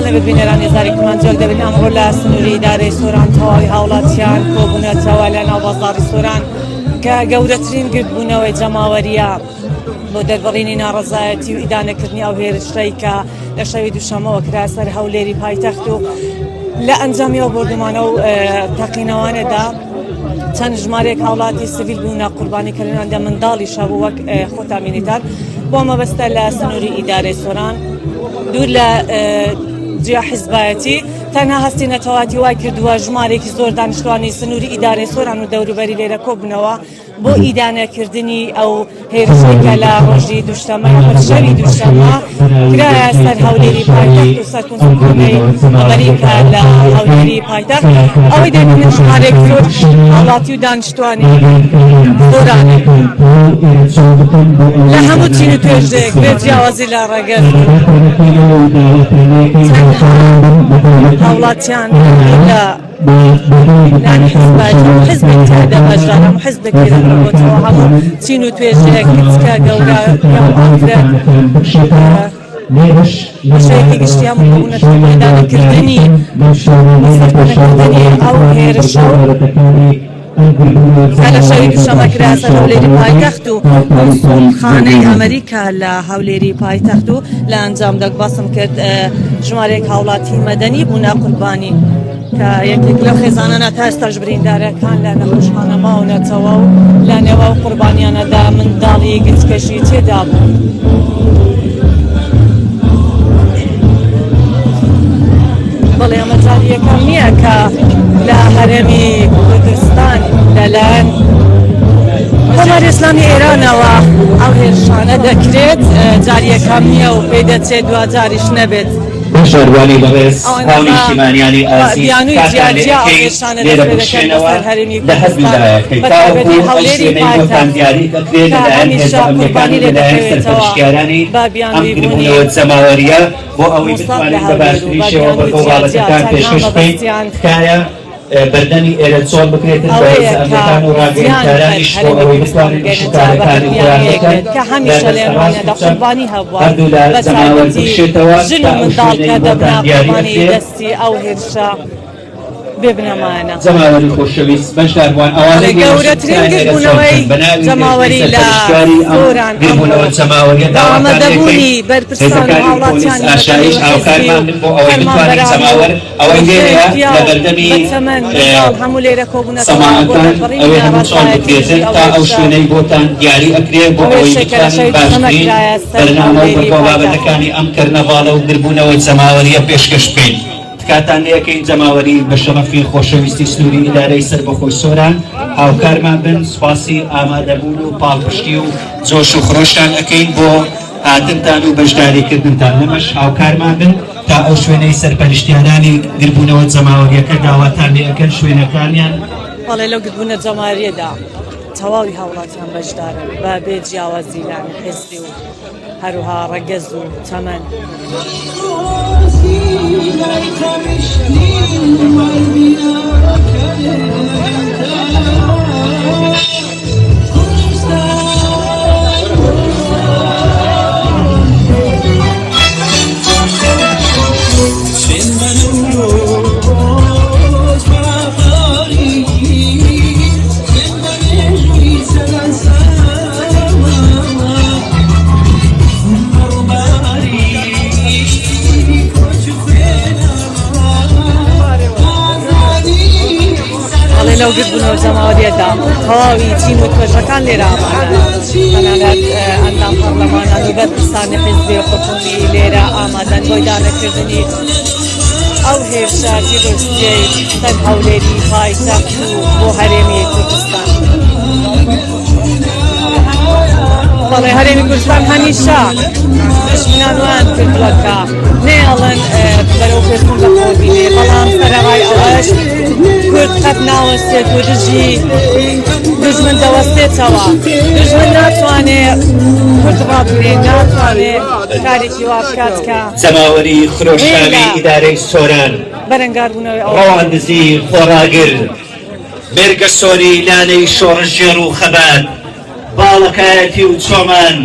لەبێت بینەرانی زارێکمان جۆک دەبێت ئەمڕۆ لە سنووری ئیدارەی سۆران تەواوی هاوڵاتیان کۆبوونەتەوە لە ناو بازاڕی سۆران کە گەورەترین گرتبوونەوەی جەماوەریە بۆ دەربڕینی ناڕەزایەتی و ئیدانەکردنی ئەو هێرشەی کە لە شەوی دووشەمەوە کرا سەر هەولێری پایتەخت و لە ئەنجامیەوە بردومانە و تەقینەوانەدا چەند ژمارەیەک هاوڵاتی سڤیل بوونە قوربانی کردنیاندا منداڵیشە بوو وەک خۆتان بینیتان بۆ مەبەستە لە سنووری ئیدارەی سۆران دوور لە جیا حیزبایەتی تەنها هەستی نەتەواتی وای کردووە ژمارێکی زۆر دانیشتوانی سنووری ئیدارەی سۆران و دەوروبەری لێرە کۆبوونەوە بۆ ئیدانەکردنی ئەو هێرشێکە لە ڕۆژی دووشەمە شەوی دووشەمە کرایە سەر هەولێری پایتەخت و سەرکوونکردنەوەی ئەمریکا لە هەولێری پایتەخت ئەوەی دەبینێت ژمارێک زۆر هاوڵاتی و دانیشتوانی سۆرانێ لە هەموو چین و توێژێک بێ جیاوازی لە ڕێگەز هاوڵاتیان لە لانی حزبێک تادە بەژدار هەموو حزبێک لێرەبووەوە هەموو چین و توێژێک کچکە گەورە شەیەکی گشتیان بوونەتەوەدانەکردنی ئەو هێرشە لە شەوی دووشەمە کرا سەر هەولێری پایتەخت و خانەی ئەمریکا لە هەولێری پایتەخت و لە ئەنجامدا باسم کرد ژمارەیەک هاوڵاتی مەدەنی بوونە قوربانی کە یەکێک لەو خێزانانە تا ئێستاش بریندارەکان لە نەخۆشخانە ماونەتەوە و لە نێوە قوربانیانەدا منداڵی گچکەشی تێدا بوو. بەڵێ ئەمە جاری یەکەم نییە کە لە هەرێمی کوردستان لەلایەن کۆماری ئیسلامی ئێرانەوە ئەو هێرشانە دەکرێت جاری یەکەم نییە و پێی دەچێت دوجاریش نەبێت. شەروانی بەڕێز هاو نیشتیمانیانی ئازیز کاتانێکی لێرە بشێنەوە لە حەزبیدایە کەیتاوەکو ئەو شوێنەی بۆتان دیاری دەکرێت لەلایەن هێزە ئەمریکانی لەلایەن سەرپەرشتیارانی ئەم گربوونەوە جەماوەریە بۆ ئەوەی بتوانین بە باشترین شێوە بە گۆڕاڵەتەکان پێشکەش بکەین تکایە بەردەمی ئێرە چۆڵ بکرێتن بە هێزە ئەمریکان و ڕاگەیەنکارانیش بۆ ئەوەی بتوانین شتارەکانی خۆیان بکەن هەردوو لە جەماوەر بکشێتەوە تا ئەو شوێنەی بۆتان دیاری دەکرێت ئەو هێرشە ببنەمانە جەماوەری خۆشەویست بەشداربووان ئەوانەی گەورەترین گربوونەوەی جەماوەری لە سۆران گربوونەوە جەماوەریە داوامەدەبوونی بەرپرسان و هاوڵاتیان ئاشایش هاوکارمان بن بۆ ئەوەی بتوانین جەماوەر ئەوەی لێرەیە لە بەردەمی هەموو لێرە کۆبوونەوە سەماعەکان ئەوەی هەموو چۆن بکرێتن تا ئەو شوێنەی بۆتان دیاری ئەکرێت بۆ ئەوەی بتوانین باشترین بەرنامە و بەرگۆبابەتەکانی ئەم کەرنەڤاڵە و گربوونەوە جەماوەریە پێشکەش بکەین. کاتان لەکەین جەماوەری بە شەرەفی خۆشەویستی سنووری ئیدارەی سەربەخۆی سۆران هاوکارمان بن سوپاسی ئامادەبوون و پاڵپشتی و جۆش و خڕۆشتان ئەەکەین بۆ هاتنتان و بەشداریکردنتان لەمەش هاوکارمان بن تا ئەو شوێنەی سەرپەرشتیانانی گربوونەوە جەماوەریەکە داواتان لێ ئەەکەن شوێنەکانیان بەڵێ لەو گربوونە جەماوەریەدا تەواوی هاوڵاتیان بەشدارن بە بێ جیاوازی لانی حیزبی و هەروها ڕەگەز و تەمەن. لەو گربوونەوە جەماوەریەدا تەواوی چین و توێژەکان لێرە تەنانەت ئەندام پەرلەمانان و بەرپرسانی حیزبی حکومی لێرە ئامادەن بۆ ئیدارەکردنی ئەو هێرشە پیرۆستیەی سەر هەولێری پایتەخت و بۆ هەرێمی کوردستان. بەڵێ هەرێمی کوردستان هەمیشە دژمنانوان کردووەکە نێڵن بەرەو پێچوون بە خۆبینێ بەڵام سەرەڕای ئەوەش کورد قەت ناوەستێت و دژی دژمن دەوەستێتەوە. دژمن ناتوانێت کورد ڕابگرێت، ناتوانێت کارێکی وا بکات کە جەماوەری خرۆشاوی ئیدارەی سۆران بەرەنگاربوونەوەی ڕەواندزی خۆڕاگر بێرگە سۆری لانەی شۆڕژێر و خەبات باڵەکایەتی و چۆمان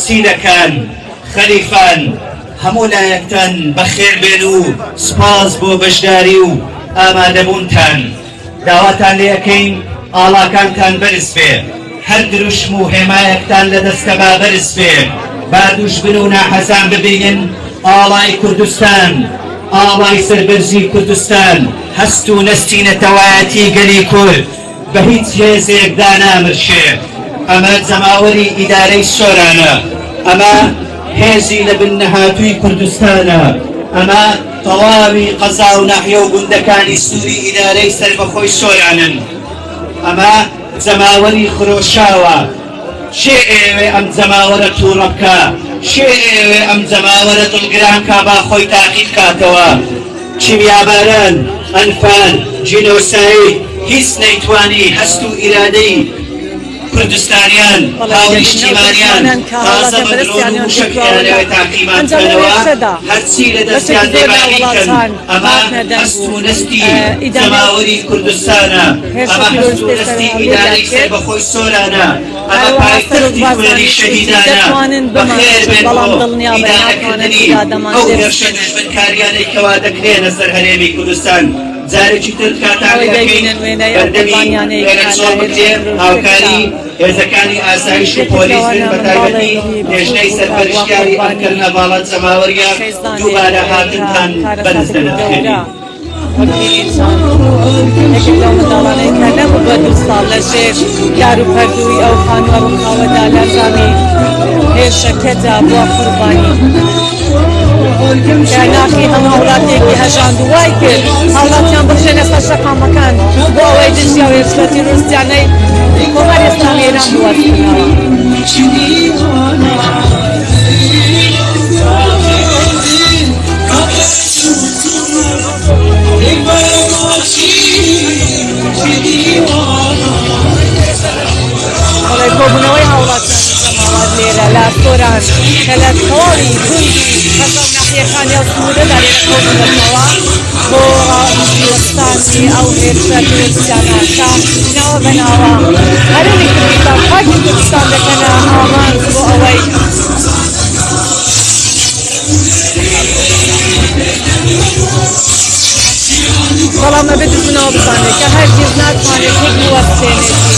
سینەکان خەلیفان هەموو لایەکتان بەخێر بێن و سپاس بۆ بەشداری و ئامادەبوونتان داواتان لێ ئەەکەین ئاڵاکانتان بەرز بێ هەر دروشم و هێمایەکتان لە دەستەبا بەرز بێ با دوژبن و ناحەزان ببینن ئاڵای کوردستان ئاڵای سەربەرزی کوردستان هەست و نەستی نەتەوایەتی گەلی کورد بە هیچ هێزێکدا نامرشێ ئەمە جەماوەری ئیدارەی سۆرانە ئەمە هێزی لە بن نەهاتووی کوردستانە ئەمە تەواوی قەزا و ناحیە و گوندەکانی سووری ئیدارەی سەربەخۆی سۆرانن ئەمە جەماوەری خرۆشاوە چێ ئێوێ ئەم جەماوەرە تووڕە بکە چێ ئێوێ ئەم جەماوەرە دڵگرانکە با خۆی تاقیب کاتەوە کیمیاباران ئەنفان جینۆساید هیچ نەیتوانی هەست و ئیرادەی کوردستانیان هاوریشتیمانیان تازە بە درۆن و شەکیانەوەی تاقیبانکەنەوە هەرچی لە دەستیان دێباقیکەن ئەمە هەست و نەستی جەماوەری کوردستانە ئەمە هەست و نەستی ئیدارەی سەربەخۆی سۆرانە ئەمە پایتەختی کوێری شەهیدانە بەخێر بێن بۆ ئیدارەکردنی ئەو هێرشە دژمنکاریانەی کەوا دەکرێنە سەر هەرێمی کوردستان جارێکی تر کاتانی دەکەین بەردەمی پێرەچۆڵ بکرێن هاوکاری هێزەکانی ئاسایش و پۆلیسن بە تایبەتی هێژنەی سەرپەرشتیاری ئەمکردنە باڵات جەماوەریە دووبارە هاتنتان بەرز دەنرخێنین یەکێک لەو منداڵانەی کە نەبوو بە 2 ساڵ لە ژێر یار و پەردووی ئەو خانووە ڕووناوەدا لەرزانی هێرشەکەدا بووە قوربانی کە ناخی هەموو هەوڵاتێکی هەژاند و وای کرد هەوڵاتیان بخشێنە سەر شەقامەکان بۆ ئەوەی دژیا و هێرشەتی ڕووسیانەی کۆمەری ئیسلامی ئێران بوەستنەوە بەڵێ کۆبوونەوەی هەوڵاتیانی جەماوەر لێرە لە سۆران کە لە تەواوی گوندی خەزە و ناحیەکانی ئەو سنوورەدا لێرە کۆبوونەتەوە بۆ وەستانی ئەو هێرشە کوردستانە کە ناوە بەناوە هەرێمی کوردستان خاکی کوردستان دەکەنە ئامانج بۆ ئەوەی بەڵام ئەبێ دژمنەوە بزانێت کە هەرگیز ناتوانێت هیچ بوەستێنێت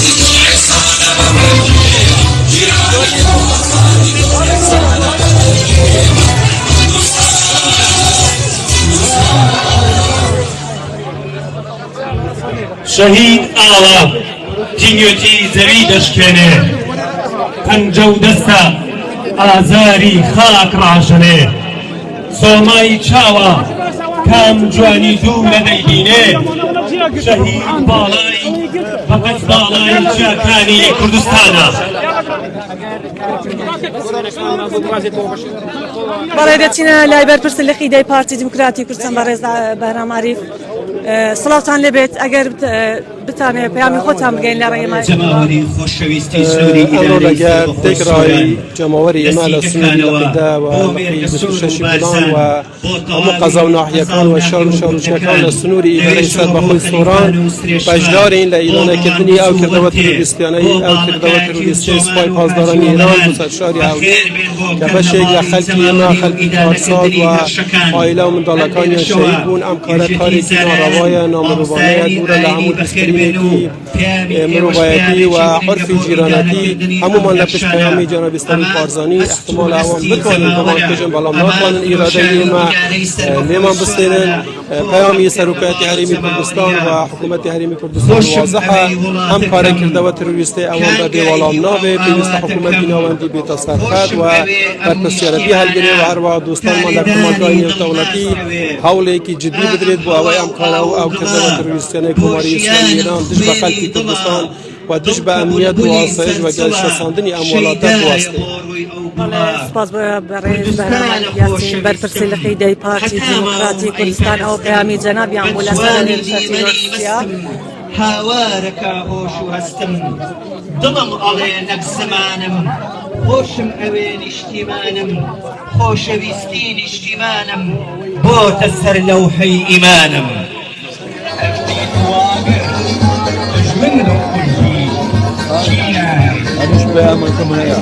شەهید ئاڵا تینیۆتی زەوی دەشکێنێ پەنجە و دەستە ئازاری خاک ڕاژەنێ سۆمای چاوە کام جوانی دوو لە دەیبینێ شەهید باڵای بەقەت باڵای جیاکانی کوردستانە بەڵێ دەچینە لای بەرپرسن لە خیدای پارتی دیموکراتی کوردستان بەڕێز بەهرام عەریف سڵاوتان لەبێت ئەگەر بتانێت پەیامی خۆتان بگەین لە ڕێمای جەماوەری خۆشەویستی سنووری ئەمڕۆ تێکڕای جەماوەری ئێمە لە سنووری لەقیدا و 26 پلان و هەموو قەزا و ناحیەکان و شەڕ و شەڕوچەکان لە سنووری ئیدارەی سەربەخۆی سۆران بەشدارین لە ئیرانەکردنی ئەو کردەوە تروریستیانەی ئەو کردەوە تروریستی سوپای پاسدارانی ئێران بۆ سەر شاری هەولێر کە بەشێک لە خەڵکی ئێمە خەڵکی کارساد و ئایلە و منداڵەکانیان شەهید بوون ئەم کارە کارێکی ناڕەوایە نامرۆڤانەیە دوورە لە هەموو دەستکردنێکی مرۆڤایەتی و عرفی جیرانەتی هەمومان لە پشت پەیامی جەنابی ئیسلامی بارزانی احتمال ئەوان بتوانن بەڵامکەژن بەڵام ناتوانن ئیرادەی ئێمە لێمان بستێنن پەیامی سەرۆکایەتی هەرێمی کوردستان و حکوومەتی هەرێمی کوردستان واضحە ئەم کارە کردەوە تروریستی ئەوان بەبێ وەڵام نابێ پێویستە حکوومەتی ناوەندی بێتە سەرخەت و بەرپرسیارەتی هەلگرێ و هەروەها دۆستانمان لە کۆمەلگای نێودەوڵەتی هەوڵێکی جدی بدرێت بۆ ئەوەی ئەم کارە و ئەو کردەوە تروریستیانەی کۆمەری ئیسلامی ئێران دژ بە خەڵکی کوردستان و دژ بە ئەمنیەت و ئاسایش و گەشتەساندنی ئەم وڵاتە بوەستێت. سپاس بەڕێز بەهرام یاسین بەرپرسی لە خیدای پارتی دیموکراتی کوردستان ئەو پەیامی جەنابیان بوو لەسەر هێرشەتی ڕۆسیا هاوارەکە هۆش و هەستم دڵم ئەڵێ نەک زمانم خۆشم ئەوێ نیشتیمانم خۆشەویستی نیشتیمانم بۆتە سەر لەوحەی ئیمانم أنا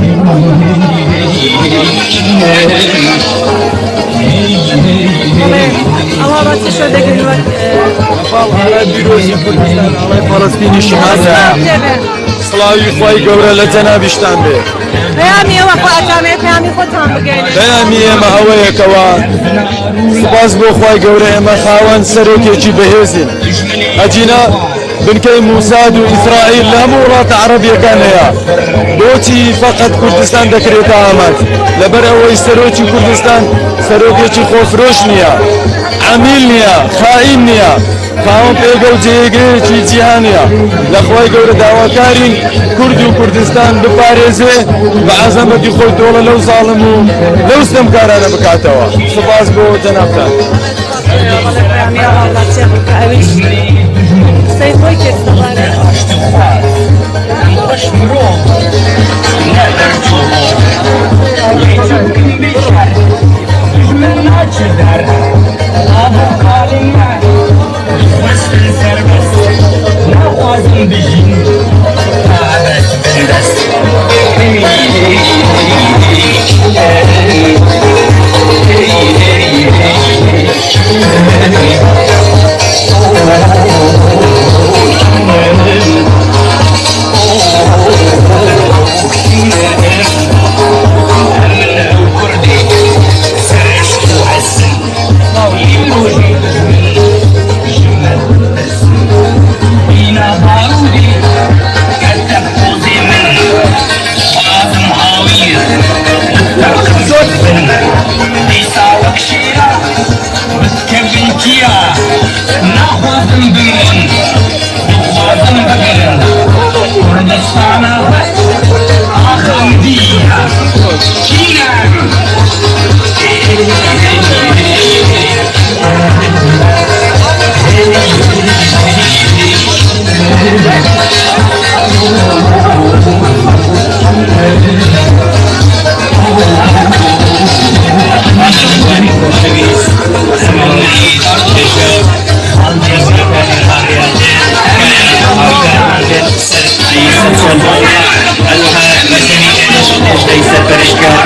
ئەوە ڕاستی شۆ دەگرن وەک ئەڵای بیرۆزی کوردستان ئەڵای فەڵەستینی شمالە سڵاوی خۆی گەورە لە جەنابیشتان بێ پەیامی ئێوە خۆتانێ پەیامی خۆتان بگەینێ بەیامی ئێمە ئەوەیەکەوە سوپاس بۆ خۆی گەورە ئێمە خاوەن سەرۆکێکی بەهێزین ئەجینە بنکەی موساد و ئیسرائیل لە هەموو وڵاتە عەرەبیەکان هەیە بۆچی فەقەت کوردستان دەکرێتە ئاماد لەبەر ئەوەی سەرۆکی کوردستان سەرۆکێکی خۆفرۆش نییە عەمیل نییە خائین نییە خاوەن پێگە و جێگرێکی جیهانیە لە خۆی گەورە داواکارین کورد و کوردستان بپارێزێ بە عەزەمەتی خۆی دۆڵە لەو زاڵم و لەو ستەمکارانە بکاتەوە سوپاس بۆ جەنابتان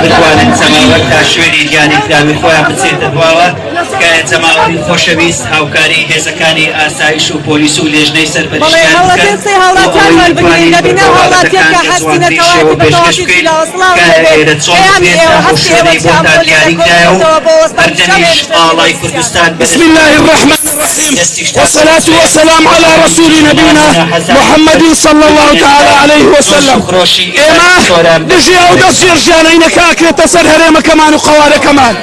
بتوانن جەماوەر تا شوێنی دیانی کراوی خۆیان بچێتە دواوە کە جەماوەری خۆشەویست هاوکاری هێزەکانی ئاسایش و پۆلیس و لێژنەی سەرپەرشتیان بسم الله الرحمن الرحيم والصلاة والسلام على رسول نبينا محمد صلى الله تعالى عليه وسلم إما نجي أو دسير جانينا كاكرة تسر هريمة كمان وقوارة كمان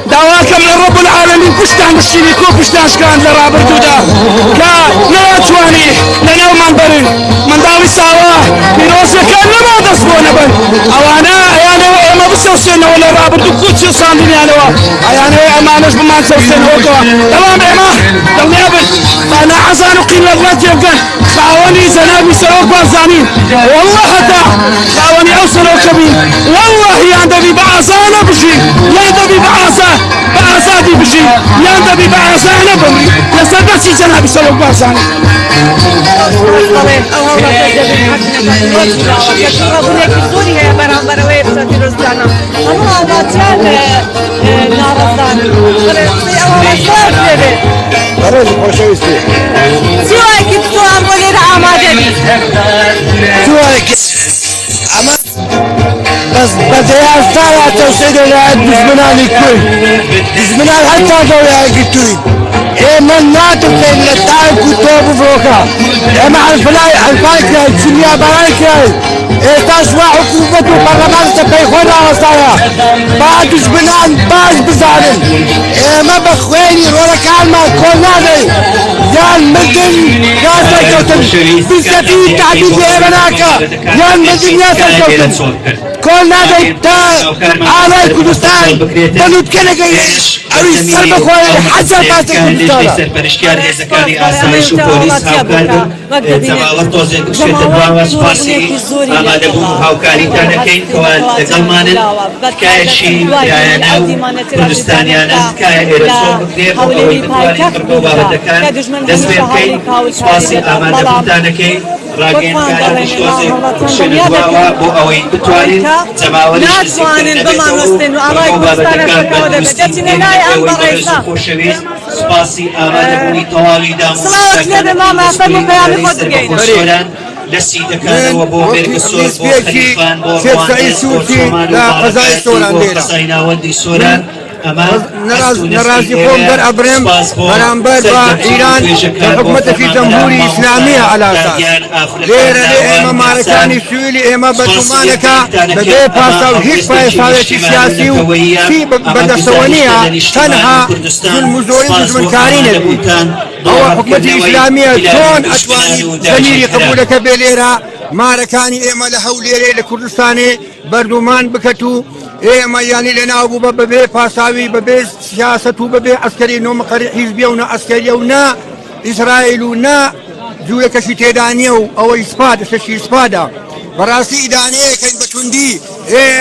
دعواكم من رب العالمين كشتان الشيني كو كشتان شكان لرابر دودا كا نواتواني لنو منبرين من داوي ساواه بيروسي كان لما دسبونا بل اوانا ايانا اما بسوسينا ولا رابر دو كوتشي صانديني انوا ايانا اما نجب ما نسوسينا وكوا تمام اما دلنيابن فانا عزان وقيل الرات يبقى خاوني زنابي سروك بازانين والله حتى خاوني اوصلوا كبير والله ياندبي بعزانا بشي ياندبي بعزان بأعزادي بشي ياندبي بعزانا بمري يسدسي جنابي سروك بازاني بس بديها ساعة توصيل لعد بزمنان الكل بزمنان حتى قوي قلتوي ايه من ناتو كين لتعب كتوب فوقها ايه مع الفلاي الفايكة الدنيا برايكة ايه تسوى حكومة وبرلمان سبيخونا وصايا بعد زمنان باز بزارن ايه ما بخويني ولا كلمة كل نادي يان مدن ياسا كوتن بالسفيد تعديد ايراناكا يان مدن ياسا كوتن كل نادي تا على كردستان بلود كنك اوي سرب خوي حجر باسك كردستان سەرپەرشتیان هێزەکانی ئاسایش و پۆلیس هاوکار جەماوەر تۆزێک بشێتە دواوە سپاسی ئامادەبوون و هاوکاریتان دەکەین کەوا لەگەڵمانن تکایەکی لایەنە و کوردستانیانە تکایە ئێرە چۆن بکرێ بۆ ئەوەی بتوانین بڕ بۆ بابەتەکان دەست پێ بکەین سپاسی ئامادەبوونتان دەکەین ڕاگەیەنەکانی شوێنە دواوە بۆ ئەوەی بتوانین جەماوەری ناتوانین بمانوەستێن و ئاڵای کوردستانەکەەوە دەبێت دەچینە لای ئەم بەڕێزە خۆشەویست سوپاسی ئامادەبوونی تەواوی سڵاوت لێ بێ ماما فەرموو پەیامی خۆت بگەین لەسی دەکانەوە بۆ مێرگە سۆر بۆ خەلیفان بۆ قەزای ناوەندی سۆران نرازي قوم در أبرم برامبر با إيران حكومة في جمهوري إسلامية على أساس غير إما ماركاني سويلي إما بطمانكا ببي باساو هيك فايساوية سياسي وفي بدستوانية تنها ظلم زوري وظلم كارين أو حكومة إسلامية شون أتواني زميري قبولك بليرا ماركاني إما لهوليري لكردستاني بردومان بكتو إما يعني لنا أبو ببي فاساوي ببي سياسة ببي عسكري نوم قري حزبي ونا عسكري ونا إسرائيل ونا جوية كشي تيدانيو أو إسفاد سشي إسفادا براسي إدانية كين بتوندي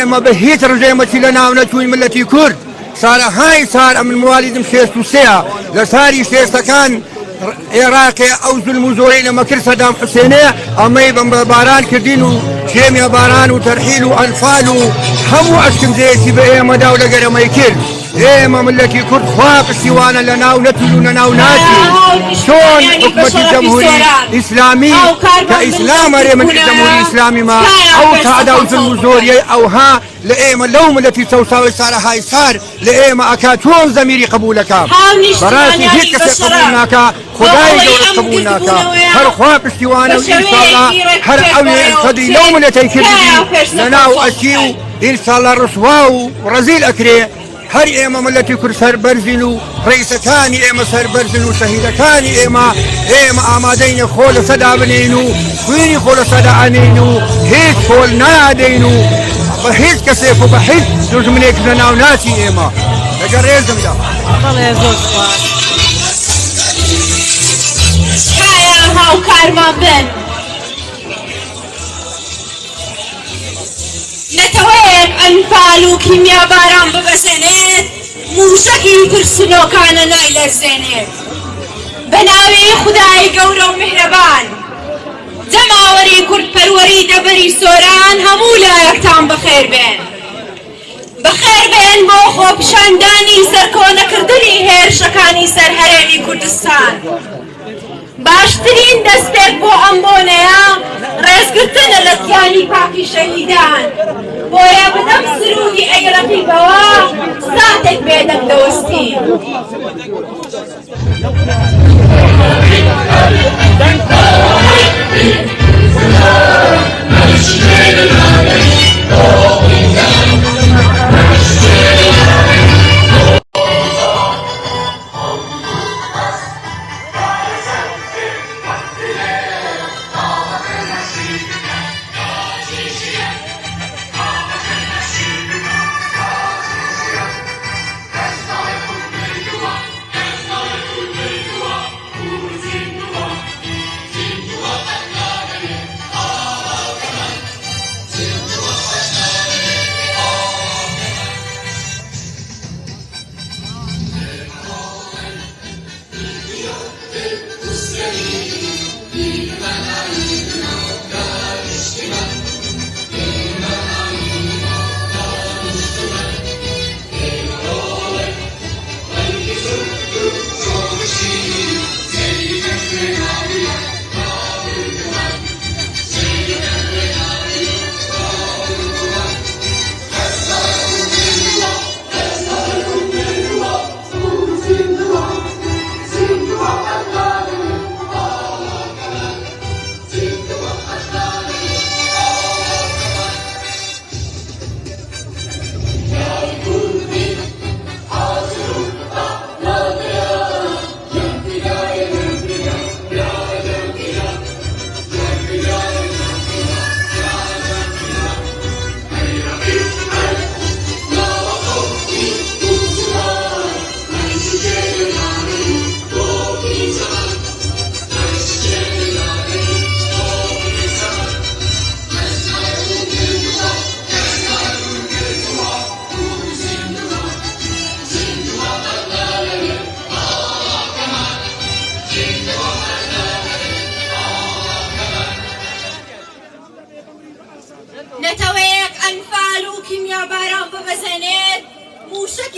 إما بهيت رجيمة لنا ونتوي ملتي كرد صار هاي صار من مواليد مشيستو سيا لساري شيستا كان عراقي أو ظلم زوري لما كل صدام حسيني أما يبن باران كردينو شيميا باران وترحيل وأنفال همو أشكم زيتي بإيما دولة غير ما يكر إيما ملكي كرد خواق السوانا لنا ونتلونا وناتي شون حكمة الجمهوري الإسلامي كإسلام من الجمهوري الإسلامي ما أو تعدى ظلم زوري أو ها لإيما اللوم التي توساوي صار هاي صار لإيما أكاتون زميري قبولك براسي هيك قبولناك خداي دولة قبولناك هر خواب استوانا وإن شاء الله هر أولي الفضي لوم التي كردي لنا وأشيو إن شاء الله رسواو ورزيل أكري هر إيما ملتي كر سر برزنو رئيس كاني إيما سر برزنو شهيد كاني إيما آمادين خول صدا بنينو خويني خول صدا عنينو هيك خول نادينو بحيث كسيف وبحيث جوز من هيك لنا وناسي إيما لجريزم دا الله يزوج شايا هاو كارمان بن نتوين أنفال وكيميا باران ببسنت موشكي ترسلو كان نايل الزينت بناوي خداي قورو مهربان جماوري كرد پروري دبري سوران همو لایەکتان بخير بين بخير بين بۆ خۆپیشاندانی سەرکۆنەکردنی هێرشەکانی سەر هەرێمی کوردستان باشترین دەستێک بۆ ئەم بۆنەیە ڕێزگرتنە لە گیانی پاکی شەهیدان بۆیە بدەم سروودی ئەگرەقیبەوە ساتێک بێدەم دەوەستی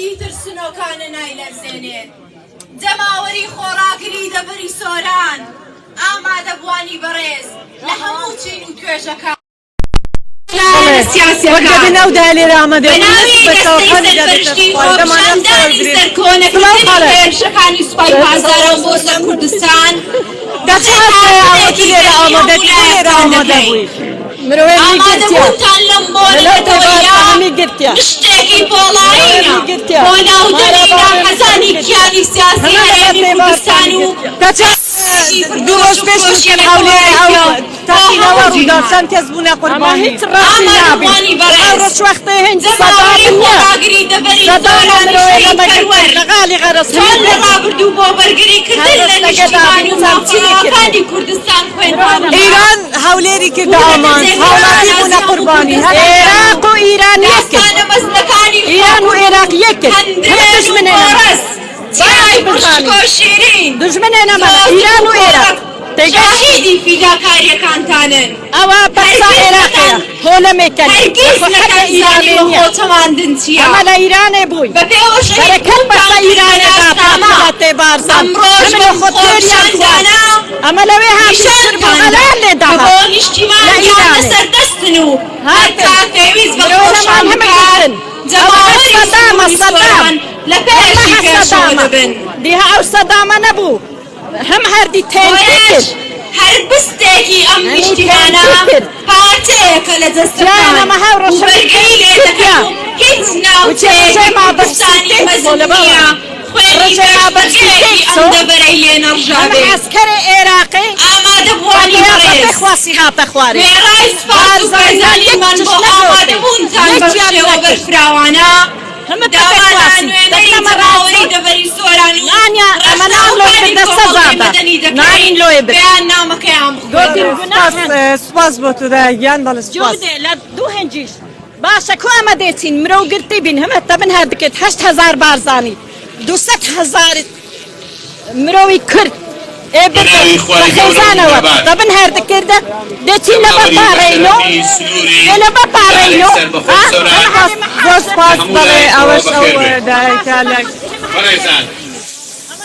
موشکی ترسنۆکانە نایلەرزێنێت جەماوەری خۆڕاگری دەبەری سۆران ئامادەبوانی بەڕێز لە هەموو چین و توێژەکان بناو دالێرە ئامادە سەرکۆنەکانی سوپای پازارە بۆ سەر کوردستان ئامادەبوونتان لەم بۆ لەدەوەریە شتێکی پۆڵاینە بۆ ناودەرینا حەزانی کیانی سیاسی هەرێمی کوردستان و دوڕۆژ پێش تاقینەوە ڕووداچەند کەس بوونە قوربانی هیچ ڕاستی نابێت ڕۆژ وەختەی هێنج سەداڵی لەغاڵی غەرەسوان لە ڕابردوو بۆ بەرگریکردن لە نیشتیمانی و ماوەکانی کوردستان خوێندوانە ئیران هەولێری کردە ئامان هاوڵاتی بوونە قوربانی عێراق و ئیران یەکن ئیران و عێراق یەکن دژمنێ نەمەڵە ئیران و عێراق شاهیدی فیداکاریەکانتانن ئەوە بەسا عێراقیە هۆلەمێکەن هەرگیز نەکەنزانی بە خۆتەماندن چییە ئەمە لە ئیرانێ بووی بە بەرەکەن بەسا ئیرانێدا پامەڵاتێ بارزان ئەمە لەوێ هاتشتر بەغەلان لێدا بۆ نیشتیمانیان لەسەر دەستن و هەتا پێویست بە خۆشان بکات جەماوەری سەدام لە پێشی پێشەوە دەبن دیها ئەو سەدامە نەبوو هەم هەردی تێنکرد هەر بستێکی ئەم نیشتیمانە پارچەیەکە لە دەستەکان بەرگەی لێ دەکەن هیچ ناوچەیەکی کوردستانی مەزن نییە خوێنی بەرگەیەکی ئەم دەبەرەی لێ نەڕژابێ عەسکەرێ عێراقی ئامادەبووانی بەڕێز خواسی هاتە خوارێ وێڕای سوپاس و بەرزانیمان بۆ ئامادەبوونتان بەخشێوە بەرفراوانە داوانە نوێنەری جەماوەری دەبەری سۆران و ناین لۆی بەیان نامەکەیان سوپاس بۆ تودا گیان بەڵێ سوپاس لە دوو هەنجیش باشە کو ئەمە دێچین مرۆ گرتی بین هەمە بن هەر دکرد 8,000 بارزانی 200,000 مرۆوی کرد خۆزانەوە دەبن هەر دکردە دەچین لە بەپارڕێنۆ لە بەپارڕێنۆ زۆر سوپاس بەڵێ ئەوەش ئەو دایکە لە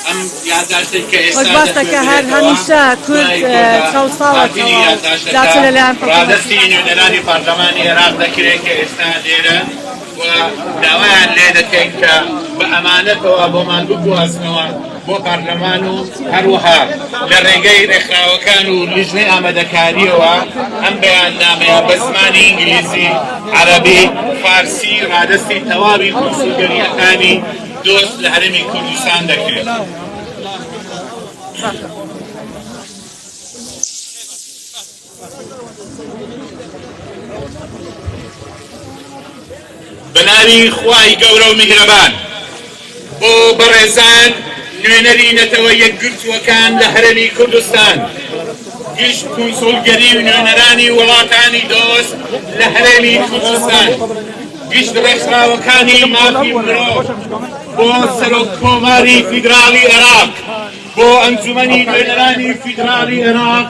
ئەم یادداشتێک کە خۆشباستەکە هەر هەمیشە کورد چەند ساڵێکەوە داچە لەلایەن ڕادستی نوێنەرانی پارلەمانی عێراق دەکرێت کە ئێستا لێرە و داوایان لێ دەکەین کە بە ئەمانەتەوە بۆمان بگوازنەوە بۆ پارلەمان و هەروەها لە ڕێگەی ڕێکخراوەکان و لیژنەی ئامادەکاریەوە ئەم بەیاننامەیە بە زمانی ئینگلیزی عەرەبی فارسی ڕادستی تەواوی کۆنسولگەریەکانی دۆست لە هەرێمی کوردستان دەکرێت. بەناوی خوای گەورە و میهرەبان بۆ بەڕێزان نوێنەری نەتەوە یەکگرتووەکان لە هەرێمی کوردستان گشت کۆنسۆلگەری و نوێنەرانی وڵاتانی دۆست لە هەرێمی کوردستان گشت ڕێکخراوەکانی مافی مرۆڤ بۆ سەرۆک کۆماری فیدراڵی عێراق بۆ ئەنجومەنی نوێنەرانی فیدراڵی عێراق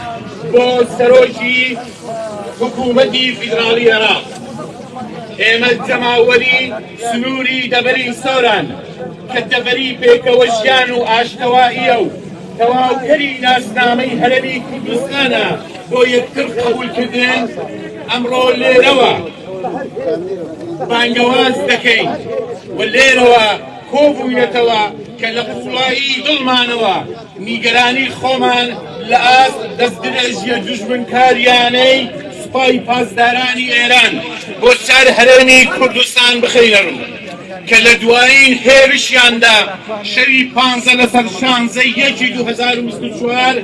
بۆ سەرۆکی حکوومەتی فیدراڵی عێراق ئێمە جەماوەری سنووری دەبەری سۆران کە دەبەری پێکەوە ژیان و ئاشتەواییە و تەواوکەری ناسنامەی هەرێمی کوردستانە بۆ یەکتر قبولکردن ئەمڕۆ لێرەوە بانگەواز دەکەین و لێرەوە کۆبووینەتەوە کە لە قوڵایی دڵمانەوە نیگەرانی خۆمان لە ئاست دەستدرێژیە دوژمنکاریانەی سوپای پاسدارانی ئێران بۆ سەر هەرێمی کوردستان بخەینە ڕوو کە لە دوایین هێرشیاندا شەوی 15/16/2024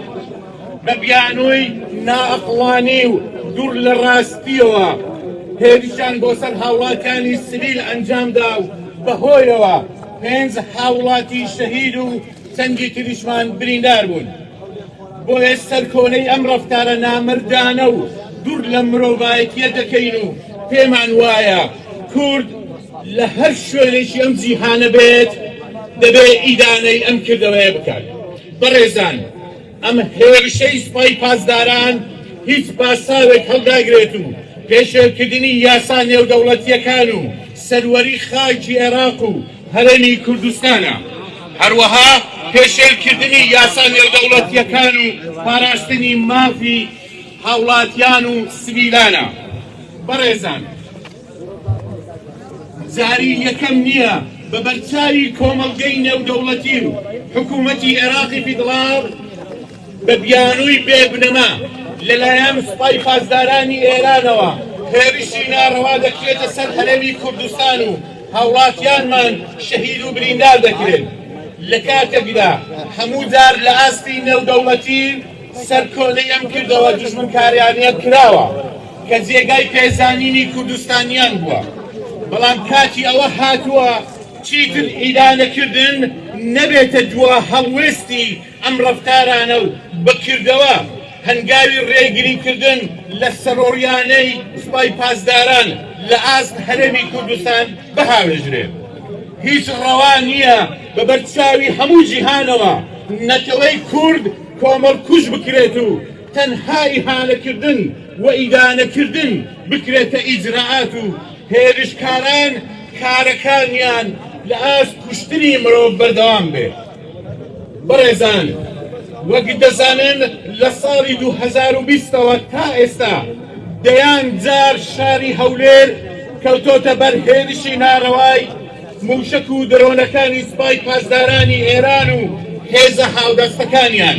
بە بیانووی نائەقڵانی و دوور لە ڕاستیەوە هێرشیان بۆ سەر هاوڵاتیانی سیڤیل ئەنجامدا و بەهۆیەوە 5 هاوڵاتی شەهید و چەندی تریشمان بریندار بوون. بۆیە سەرکۆنەی ئەم ڕەفتارە نامردانە و دوور لە مرۆڤایەتیە دەکەین و پێمان وایە کورد لە هەر شوێنێکی ئەم جیهانە بێت دەبێ ئیدانەی ئەم کردەوەیە بکات. بەڕێزان ئەم هێرشەی سوپای پاسداران هیچ پاساوێک هەڵداگرێت و پێشێلکردنی یاسا نێودەوڵەتیەکان و سەروەری خاکی عێراق و هەرێمی کوردستانە هەروەها پێشێلکردنی یاسا نێودەوڵەتیەکان و پاراستنی مافی هاوڵاتیان و سڤیلانە. بەڕێزان جاری یەکەم نییە بە بەرچاوی کۆمەڵگەی نێودەوڵەتی و حکوومەتی عێراقی فیدڵاو بە بیانووی بێبنەما لەلایەن سوپای پاسدارانی ئێرانەوە هێرشی ناڕەوا دەکرێتە سەر هەرێمی کوردستان و هاوڵاتیانمان شەهید و بریندار دەکرێت. لە کاتێکدا هەموو جار لە ئاستی نێودەوڵەتی سەرکۆلەی ئەم کردەوە دژمنکاریانیەت کراوە کە جێگای پێزانینی کوردستانیان بووە، بەڵام کاتی ئەوە هاتووە چیتر ئیدانەکردن نەبێتە دووە هەڵوێستی ئەم ڕەفتارانە و بەکردەوە هەنگاوی ڕێگریکردن لە سەرۆڕیانەی سوپای پاسداران لە ئاست هەرێمی کوردستان بەهاوێژرێت. هیچ ڕەوا نییە بە بەرچاوی هەموو جیهانەوە نەتەوەی کورد کۆمەڵ کوژ بکرێت و تەنها ئیهانەکردن و ئیدانەکردن بکرێتە ئیجراعات و هێرشکاران کارەکانیان لە ئاست کوشتنی مرۆڤ بەردەوام بێ. بەڕێزان وەک دەزانن لە ساڵی 2020ەوە تا ئێستا دەیان جار شاری هەولێر کەوتۆتە بەر هێرشی ناڕەوای موشک و درۆنەکانی سوپای پاسدارانی ئێران و هێزە هاودەستەکانیان.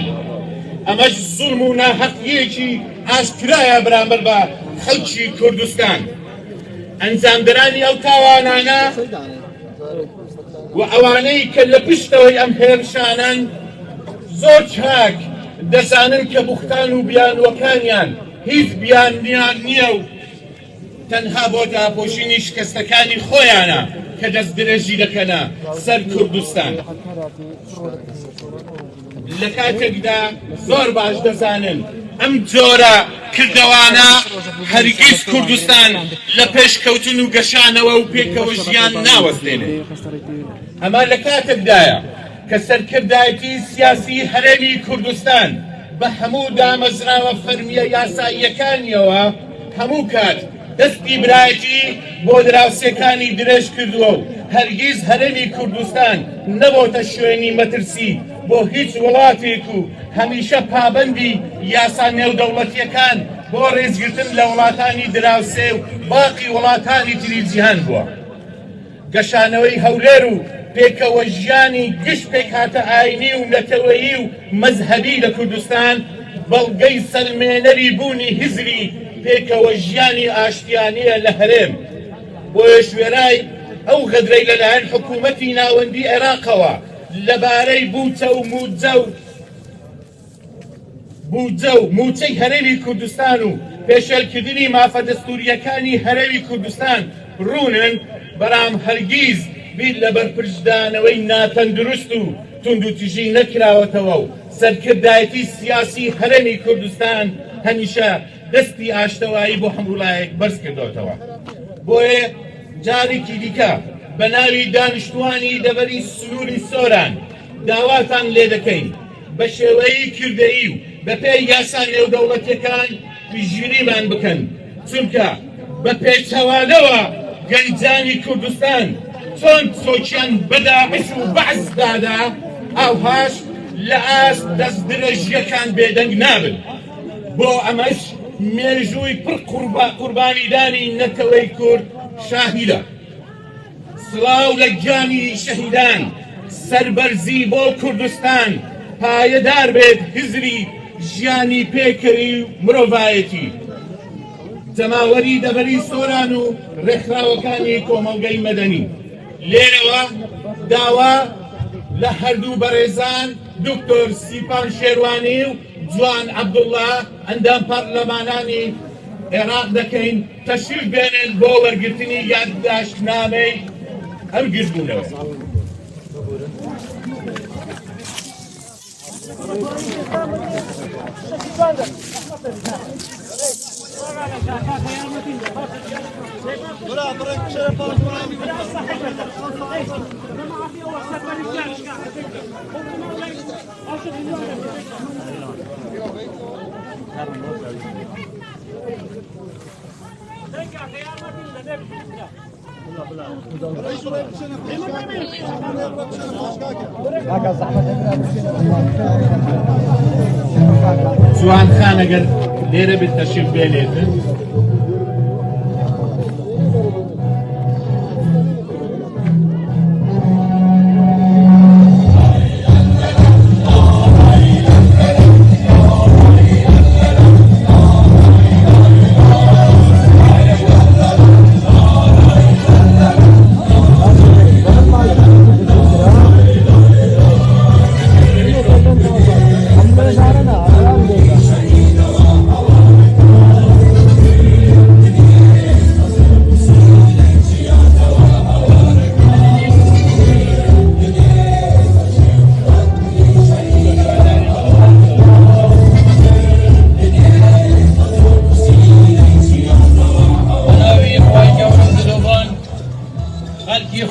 ئەمەش زوڵم و ناحەقیەکی ئاشکرایە بەرامبەر بە خەڵکی کوردستان. ئەنجامدەرانی ئەو تاوانانە و ئەوانەی کە لە پشتەوەی ئەم هێرشانن زۆر چاک دەزانن کە بوختان و بیانوەکانیان هیچ بیانیان نییە و تەنها بۆ داپۆشینی شکستەکانی خۆیانە کە دەست درێژی دەکەنە سەر کوردستان. لە کاتێکدا زۆر باش دەزانن ئەم جۆرە کردەوانە هەرگیز کوردستان لە پێشکەوتن و گەشانەوە و پێکەوە ژیان ناوەستێنێت. ئەمە لە کاتێکدایە کە سەرکردایەتی سیاسی هەرێمی کوردستان بە هەموو دامەزراوە فەرمیە یاساییەکانیەوە هەموو کات دەستی برایەتی بۆ دراوسێکانی درێژ کردووە و هەرگیز هەرێمی کوردستان نەبۆتە شوێنی مەترسی بۆ هیچ وڵاتێک و هەمیشە پابەندی یاسا نێودەوڵەتیەکان بۆ ڕێزگرتن لە وڵاتانی دراوسێ و باقی وڵاتانی تری جیهان بووە. گەشانەوەی هەولێر و پێکەوە ژیانی گشت پێک هاتە ئاینی و نەتەوەیی و مەزهەبی لە کوردستان بەڵگەی سەلمێنەری بوونی هزری پێکەوە ژیانی ئاشتیانیە لە هەرێم. بۆیە شوێرای ئەو غەدرەی لەلایەن حکوومەتی ناوەندی عێراقەوە لەبارەی بووچە و موچەی هەرێمی کوردستان و پێشێلکردنی مافە دەستوریەکانی هەرێمی کوردستان ڕوونن، بەرام هەرگیز بیر لە بەرپرسدانەوەی ناتەندروست و تونند و تیژی نەکراوەتەوە و سەرکردایەتی سیاسی هەرێمی کوردستان هەمیشە دەستی ئاشتەوایی بۆ هەموو لایەک بەرز کردوتەوە. بۆیە جارێکی دیکە بە ناوی دانیشتوانی دەبەری سنووری سۆران داواتان لێ دەکەین بە شێوەیەی کردەیی و بە پێی یاسا نێودەوڵەتیەکان پشتگیریمان بکەن، چونکە بە پێچەوانەوە گەنجانی کوردستان چۆن سۆچیان بەداعش و بەعز دادا ئاوهاش لە ئاست دەست درێژیەکان بێدەنگ نابن. بۆ ئەمەش مێژووی پڕ قوربانیدانی نەتەوەی کورد شاهیدە. سڵاو لە گیانی شەهیدان، سەربەرزی بۆ کوردستان پایەدار بێت هزری ژیانی پێکەری و مرۆڤایەتی. جەماوەری دەبەری سۆران و ڕێکخراوەکانی کۆمەڵگەی مەدەنی لێرەوە داوا لە هەردوو بەڕێزان دکتۆر سیپان شێروانی و جوان عەبدوڵڵا ئەندام پەرلەمانانی عێراق دەکەین تەشریف بێنن بۆ وەرگرتنی یادداشتنامەی ئەم گشتبوونەوە. Venga, que ya no tiene جوان خان ئەگەر لێرە بێت تەشریف بێنێتن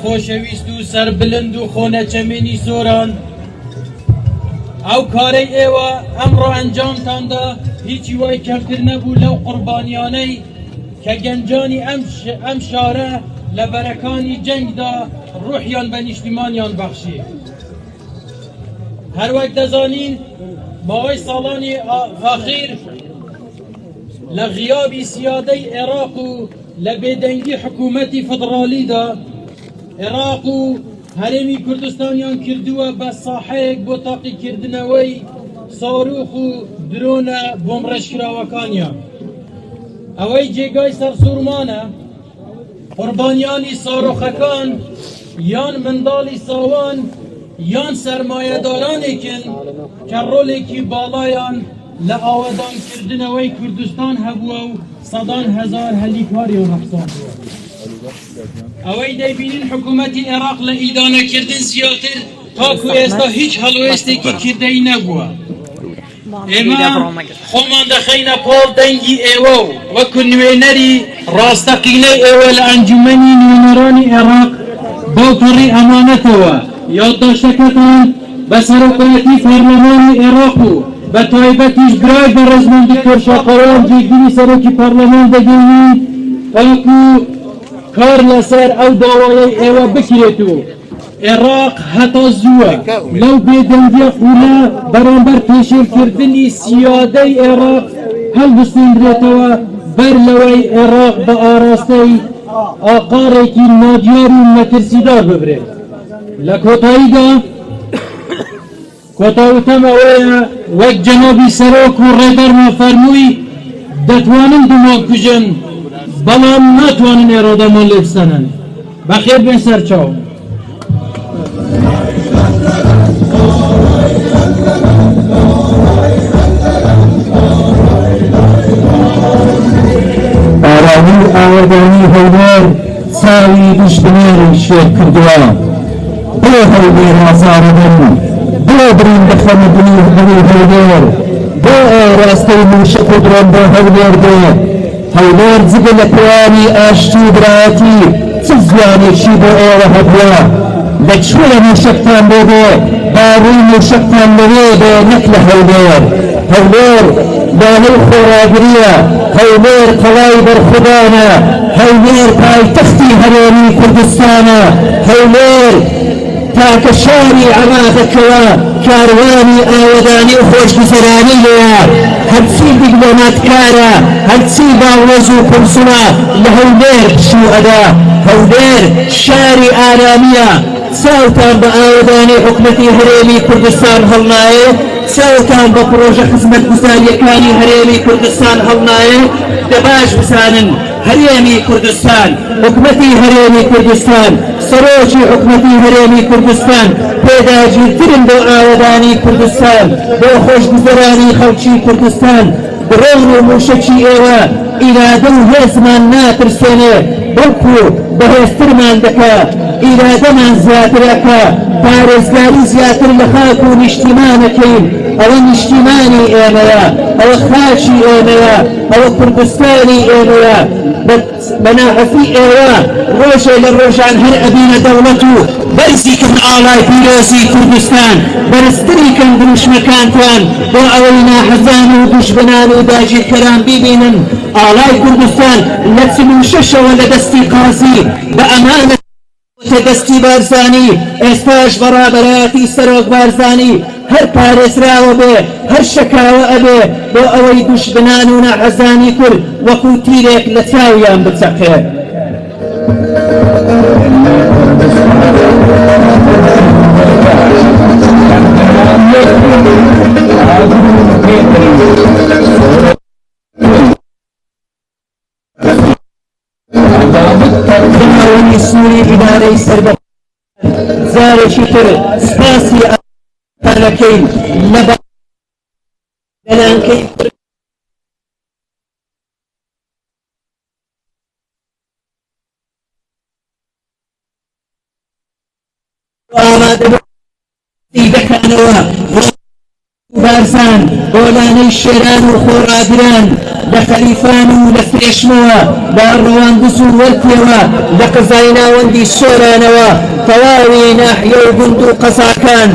خۆشەویست و سەربلند و خۆنەچەمێنی سۆران ئەو کارەی ئێوە ئەمڕۆ ئەنجامتاندا هیچی وای کەمتر نەبوو لەو قوربانیانەی کە گەنجانی ئەم شارە لە بەرەکانی جەنگدا ڕوحیان بە نیشتیمانیان بەخشی هەروەک دەزانین ماوەی ساڵانی ئاخیر لە غیابی سیادەی عێراق و لە بێدەنگی حکوومەتی فدرالیدا عێراق و هەرێمی کوردستانیان کردووە بە ساحەیەک بۆ تاقیکردنەوەی ساروخ و درۆنە بۆمڕەشکراوەکانیان ئەوەی جێگای سەرسوورمانە قوربانیانی ساروخەکان یان منداڵی ساوان یان سەرمایەدارانێکن کە ڕۆلێکی باڵایان لە ئاوەدانکردنەوەی کوردستان هەبووە و سەدان هەزار هەلیکاریان ڕەخسان بووە ئەوەی دەیبینین حکوومەتی عێراق لە ئیدانەکردن زیاتر تاکو ئێستا هیچ هەڵوێستێکی کردەی نەبووە ئێمە خۆمان دەخەینە پاڵ دەنگی ئێوە و وەکو نوێنەری ڕاستەقینەی ئێوە لە ئەنجومەنی نوێنەرانی عێراق باوکەڕی ئەمانەتەوە یادداشتەکەتان بە سەرۆکایەتی پەرلەمانی عێراق و بە تایبەتیش برای بەڕێزمەند دکتۆر شاقەوان جێگیری سەرۆکی پەرلەمان دەگەین تاکو کار لەسەر ئەو داوایەی ئێوە بکرێت و عێراق هەتا زووە لەو بێدەنگیە قوولە بەرامبەر پێشێلکردنی سیادەی عێراق هەڵبستێنرێتەوە بەر لەوەی عێراق بە ئاراستەی ئاقارێکی نادیار و مەترسیدار ببرێت لە کۆتاییدا کۆتاوتەم ئەوەیە وەک جەنابی سەرۆک و ڕێبەرمان فەرمووی دەتوانن دماغ کوژن بەڵام ناتوانن ئێرادەمان لێ بستەنن بەخێر بێن سەرچاو ئارامی ئاوەدانی هەولێر چاوی دوژمنێری شێر کردووە بۆ هەولێر ئازارەبن بۆ برین بەخەمەبنی هەولێر بۆ ئاراستەی موشک و درۆن بۆ هەولێر بێت هەولێر جگە لە پوانی ئاشتی و برایەتی چ زیانێکی بۆ ئێوە هەبووە لەکوێ موشکتان بۆ بێ باڕووی موشکتان لەوێ بێ نەک لە هەولێر هەولێر لانەی خۆراگریە هەولێر قەڵای بەرخودانە هەولێر پایتەختی هەرێمی کوردستانە هەولێر تاکە شاری عەمادەکەوە کاروانی ئاوەدانی و خۆشگوزەرانی لێیە هەرچی دیپلۆماتکارە هەرچی باوەز و پرسووە لە هەولێر پشوو ئەدا هەولێر شاری ئارامیە چاوتان بە ئاوەدانی حکومەتی هەرێمی کوردستان هەڵنایە چاوتان بە پرۆژە خزمەتگوزاریەکانی هەرێمی کوردستان هەڵنایە دەباش بزانن هەرێمی کوردستان حکومەتی هەرێمی کوردستان سەرۆکی حکومەتی هەرێمی کوردستان پێداگیرترن بۆ ئاوەدانی کوردستان بۆ خۆشگوزەرانی خەڵکی کوردستان درۆن و موشەکی ئێوە ئیرادە و هێزمان ناترسێنێ بەڵکو بەهێزترمان دەکا ئیرادەمان زیاترەکە پارێزگاری زیاتر لە خاک و نیشتیمانەکەین ئەوە نیشتیمانی ئێمەیە ئەوە خاچی ئێمەیە ئەوە کوردستانی ئێمەیە بەناحەفی ئێوە ڕۆژێ لە ڕۆژان هەر ئەبینە دەوڵەت و بەرزی کردن ئاڵای پیرۆزی کوردستان بەرزتری کەن دروشمەکانتان بۆ ئەوەی ناحەزان و دوژمنان و داگیرکەران بیبینن ئاڵای کوردستان لە 46ەوە لە دەستی قازی بە ئەمانە دەستی بارزانی ئێستاش بەڕابەرایەتی سەرۆک بارزانی هەر پارێزراوە بێ هەر شەکاوە ئەبێ بۆ ئەوەی دوشبنان و ناحەزانی کورد وەکو تیرێک لە چاویان بچەقێ. خاوەنی سنووری ئیدارەی سەربەخۆ زارێکی تر سپاسی ئەڵەکەی لە بەلانکەی ئامادەبوونی دەکەنەوە بارزان بۆلانەی شێران و خۆڕاگران لە خەلیفان و لە فرێشمەوە لە ڕەواندز و وەرتێوە لە قزای ناوەندی سۆرانەوە تەواوی ناحیە و گوند و قەزاکان